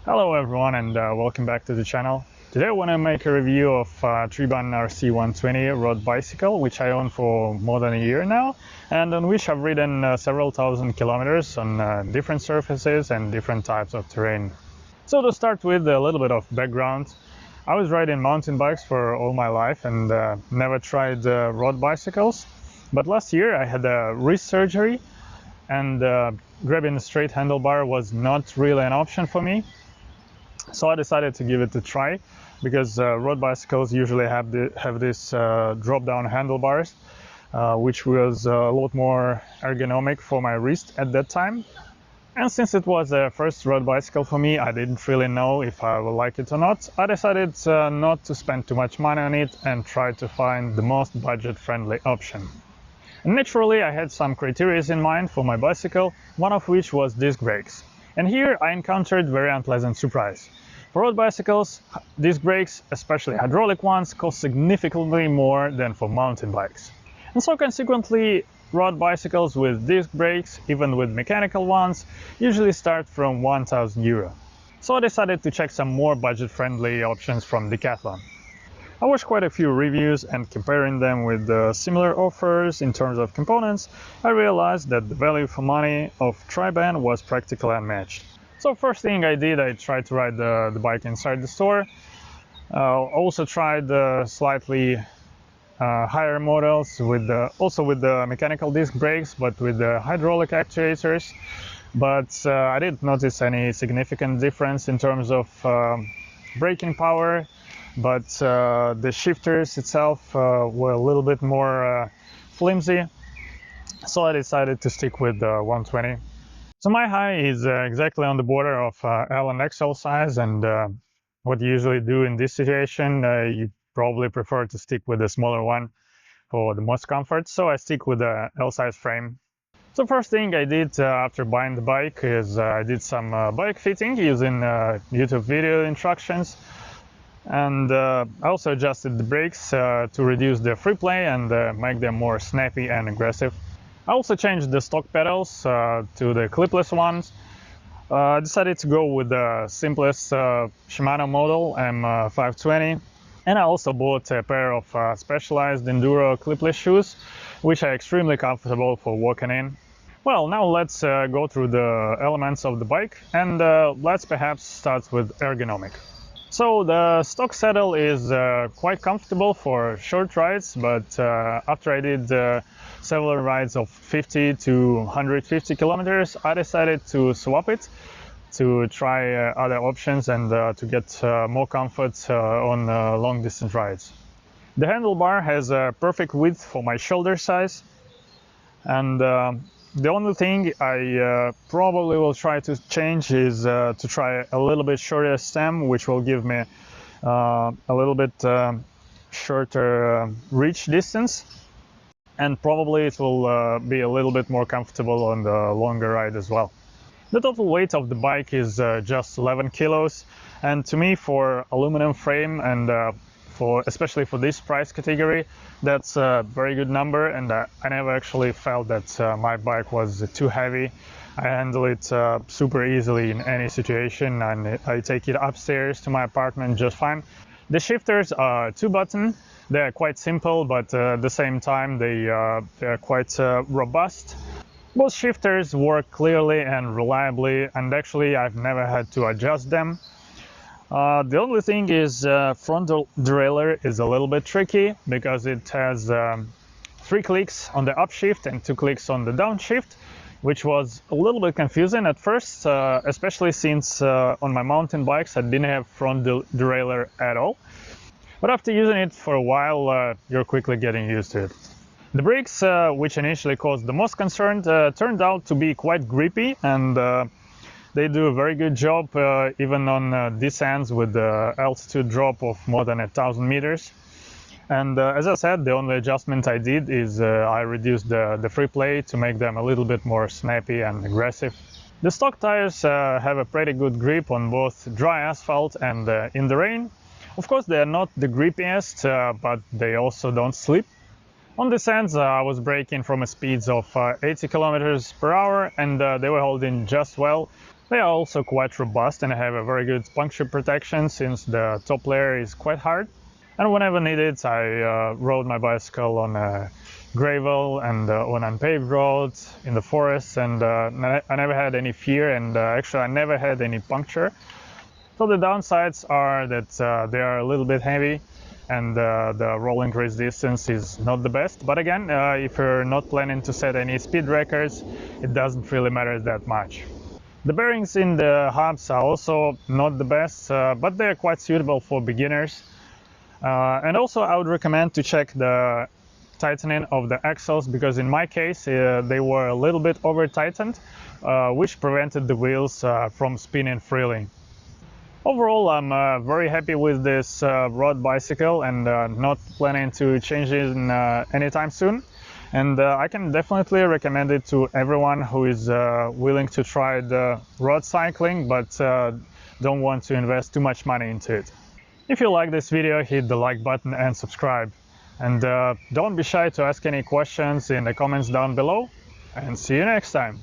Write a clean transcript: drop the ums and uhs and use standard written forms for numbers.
Hello everyone and welcome back to the channel. Today I want to make a review of Triban RC120 road bicycle, which I own for more than a year now, and on which I've ridden several thousand kilometers on different surfaces and different types of terrain. So to start with a little bit of background, I was riding mountain bikes for all my life and never tried road bicycles, but last year I had a wrist surgery and grabbing a straight handlebar was not really an option for me. So I decided to give it a try because road bicycles usually have this drop-down handlebars, which was a lot more ergonomic for my wrist at that time. And since it was a first road bicycle for me, I didn't really know if I would like it or not. I decided not to spend too much money on it and try to find the most budget-friendly option. And naturally, I had some criteria in mind for my bicycle, one of which was disc brakes. And here I encountered very unpleasant surprise. For road bicycles, disc brakes, especially hydraulic ones, cost significantly more than for mountain bikes. And so consequently, road bicycles with disc brakes, even with mechanical ones, usually start from 1000 euro. So I decided to check some more budget-friendly options from Decathlon. I watched quite a few reviews, and comparing them with similar offers in terms of components, I realized that the value for money of Triban was practically unmatched. So first thing I did, I tried to ride the bike inside the store. Also tried slightly higher models also with the mechanical disc brakes, but with the hydraulic actuators. But I didn't notice any significant difference in terms of braking power. But the shifters itself were a little bit more flimsy, so I decided to stick with the 120. So my high is exactly on the border of L and XL size, and what you usually do in this situation, you probably prefer to stick with the smaller one for the most comfort, so I stick with the L size frame. So first thing I did after buying the bike is I did some bike fitting using YouTube video instructions. And I also adjusted the brakes to reduce the free play and make them more snappy and aggressive. I also changed the stock pedals to the clipless ones. I decided to go with the simplest Shimano model M520. And I also bought a pair of specialized enduro clipless shoes, which are extremely comfortable for walking in. Well, now let's go through the elements of the bike, and let's perhaps start with ergonomic. So the stock saddle is quite comfortable for short rides, but after I did several rides of 50 to 150 kilometers, I decided to swap it to try other options and to get more comfort on long distance rides. The handlebar has a perfect width for my shoulder size, and the only thing I probably will try to change is to try a little bit shorter stem, which will give me a little bit shorter reach distance, and probably it will be a little bit more comfortable on the longer ride as well. The total weight of the bike is just 11 kilos, and to me, for aluminum frame and especially for this price category, that's a very good number, and I never actually felt that my bike was too heavy. I handle it super easily in any situation, and I take it upstairs to my apartment just fine. The shifters are 2-button. They're quite simple, but at the same time they're quite robust. Both shifters work clearly and reliably, and actually I've never had to adjust them. The only thing is front derailleur is a little bit tricky because it has 3 clicks on the upshift and 2 clicks on the downshift, which was a little bit confusing at first, especially since on my mountain bikes I didn't have front derailleur at all. But after using it for a while, you're quickly getting used to it. The brakes, which initially caused the most concern, turned out to be quite grippy, and they do a very good job even on descents with the altitude drop of more than 1000 meters. And as I said, the only adjustment I did is I reduced the free play to make them a little bit more snappy and aggressive. The stock tires have a pretty good grip on both dry asphalt and in the rain. Of course, they are not the grippiest, but they also don't slip. On descents, I was braking from a speeds of 80 kilometers per hour, and they were holding just well. They are also quite robust and have a very good puncture protection since the top layer is quite hard. And whenever needed, I rode my bicycle on gravel and on unpaved roads in the forest, and I never had any fear, and actually I never had any puncture. So the downsides are that they are a little bit heavy and the rolling resistance is not the best. But again, if you're not planning to set any speed records, it doesn't really matter that much. The bearings in the hubs are also not the best, but they're quite suitable for beginners. And also I would recommend to check the tightening of the axles, because in my case they were a little bit over tightened, which prevented the wheels from spinning freely. Overall, I'm very happy with this road bicycle and not planning to change it anytime soon. And I can definitely recommend it to everyone who is willing to try the road cycling but don't want to invest too much money into it. If you like this video, hit the like button and subscribe. And don't be shy to ask any questions in the comments down below. And see you next time.